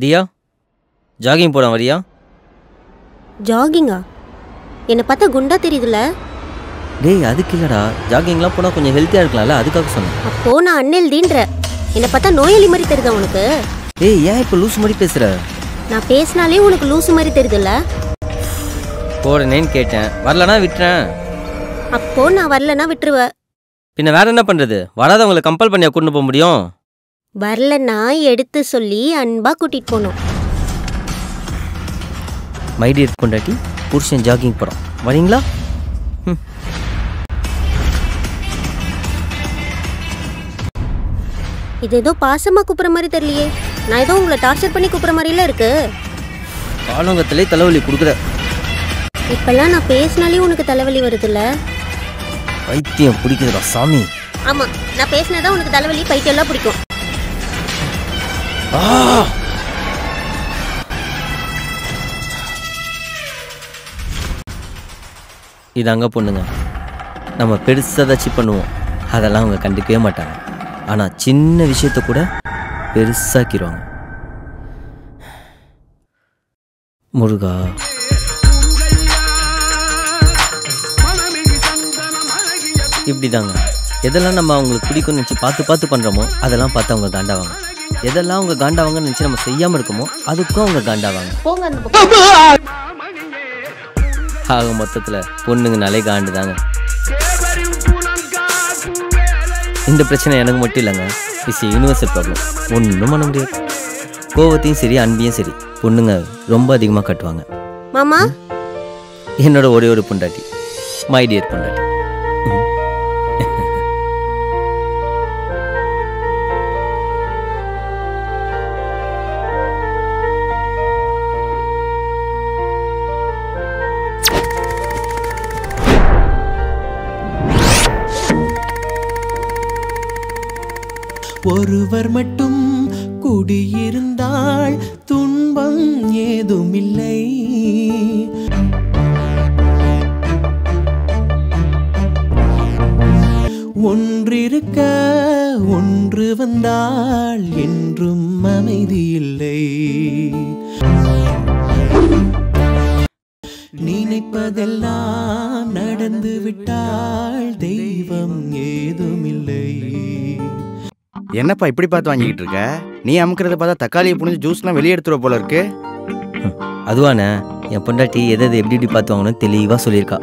தியா jogging போலாம் வரியா? ஜாகிங்கா? என்னை பார்த்தா குண்டா தெரியுதுல்ல? டேய் அதுக்கு இல்லடா, ஜாகிங்லாம் போனால் கொஞ்சம் ஹெல்த்தியாக இருக்கலாம்ல, அதுக்காக சொன்னேன். அப்போ நான் அன்ஹெல்தின்ற. என்னை பார்த்தா நோயாளி மாதிரி தெரியுதா உனக்கு? டேய் ஏன் இப்போ லூஸ் மாதிரி பேசுகிற? நான் பேசினாலே உனக்கு லூசு மாதிரி தெரியுதுல்ல? போறேனேன்னு கேட்டேன், வரலனா விட்டுறேன். அப்போ நான் வரலன்னா விட்டுருவ. பின்ன வேற என்ன பண்ணுறது? வராதவங்களை கம்பல் பண்ணியா கூட்டு போக முடியும்? வரலன்னா எடுத்து சொல்லி அன்பா கூட்டிட்டு போகணும். மைடியர் பொண்டாட்டி புருஷன் ஜாகிங் போகிறோம், வரீங்களா? இது ஏதோ பாசமா கூப்பிட்ற மாதிரி தெரியலையே. நான் ஏதோ உங்களை டார்ச்சர் பண்ணி கூப்பிட்ற மாதிரில இருக்கு. காலங்கத்திலே தலைவலி கொடுக்குற. இப்பெல்லாம் நான் பேசினாலே உனக்கு தலைவலி வருதுல்ல? பைத்தியம் பிடிக்குதுடா சாமி. ஆமா, நான் பேசினாதான் உனக்கு தலைவலி பைத்தியம் எல்லாம் பிடிக்கும். இது அங்கே பொண்ணுங்க, நம்ம பெருசாதாச்சும் பண்ணுவோம், அதெல்லாம் அவங்க கண்டுக்கவே மாட்டாங்க. ஆனால் சின்ன விஷயத்த கூட பெருசாக்கிடுவாங்க. முருகா, இப்படி தாங்க. எதெல்லாம் நம்ம அவங்களுக்கு பிடிக்கும்னு நினச்சி பார்த்து பார்த்து பண்ணுறோமோ அதெல்லாம் பார்த்து அவங்க காண்டாவாங்க. எதெல்லாம் அவங்க காண்டாவாங்கன்னு நினச்சி நம்ம செய்யாமல் இருக்கோமோ அதுக்கும் அவங்க காண்டாவாங்க. ஆக மொத்தத்தில் பொண்ணுங்கனாலே காண்டு தாங்க. இந்த பிரச்சனை எனக்கு மட்டும் இல்லைங்க, இட்ஸ் யூனிவர்சல் ப்ராப்ளம். ஒன்றும் பண்ண முடியாது. கோவத்தையும் சரி அன்பையும் சரி பொண்ணுங்க ரொம்ப அதிகமாக கட்டுவாங்க. மாமா, என்னோட ஒரே ஒரு பொண்டாட்டி, மை டியர் பொண்டாட்டி. ஒருவர் மட்டும் குடியிருந்தால் துன்பம் ஏதுமில்லை. ஒன்றிருக்க ஒன்று வந்தால் என்றும் அமைதி இல்லை. நினைப்பதெல்லாம் நடந்து விட்டால் தெய்வம் ஏதுமில்லை. என்னப்பா இப்படி பார்த்து வாங்கிக்கிட்டு இருக்க? நீ அமுக்கிறத பார்த்தா தக்காளியை புனிஞ்சு ஜூஸ்லாம் வெளியே எடுத்துருவ போல இருக்கு. அதுவானே, என் பொண்டாட்டி எதை எப்படி எப்படி பார்த்து வாங்கணும் தெளிவாக சொல்லியிருக்கா.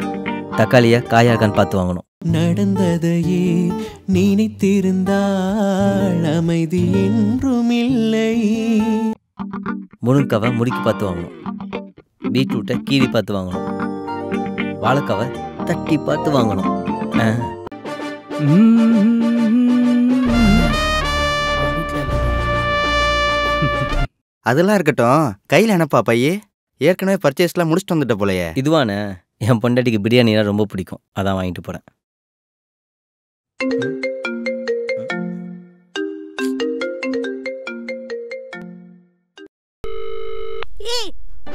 தக்காளியை காயா இருக்கான்னு பார்த்து வாங்கணும். நடந்ததையே நினைத்திருந்தால் அமைதி என்றும் இல்லை. முருங்காவை முறுக்கி பார்த்து வாங்கணும். பீட்ரூட்டை கீரி பார்த்து வாங்கணும். வாழைக்காவை தட்டி பார்த்து வாங்கணும். அதெல்லாம் இருக்கட்டும், கையில் என்னப்பா பையே? ஏற்கனவே பர்ச்சேஸ்லாம் முடிச்சுட்டு வந்துட்ட போலையே. இதுவானே, என் பொண்டாட்டிக்கு பிரியாணினா ரொம்ப பிடிக்கும், அதான் வாங்கிட்டு போகிறேன்.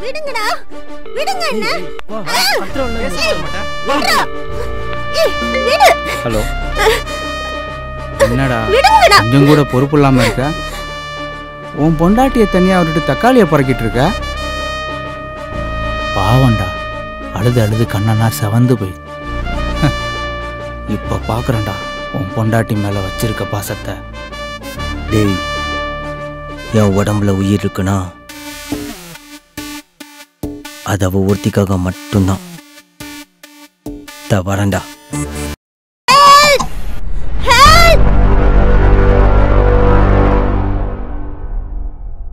விடுங்கடா, விடுங்க என்ன? ஹலோ, என்னடா கொஞ்சம் கூட பொறுப்பு இல்லாமல் இருக்க? உன் பொண்டாட்டியை தனியாக அவர்கிட்ட தக்காளியை பறக்கிட்டு இருக்க? பாவண்டா, அழுது அழுது கண்ணனா செவந்து போய். இப்போ பார்க்குறேன்டா உன் பொண்டாட்டி மேலே வச்சிருக்க பாசத்தை. டேய், என் உடம்புல உயிர் இருக்குன்னா அது அவ ஒருத்திக்காக மட்டும்தான். வரேன்டா.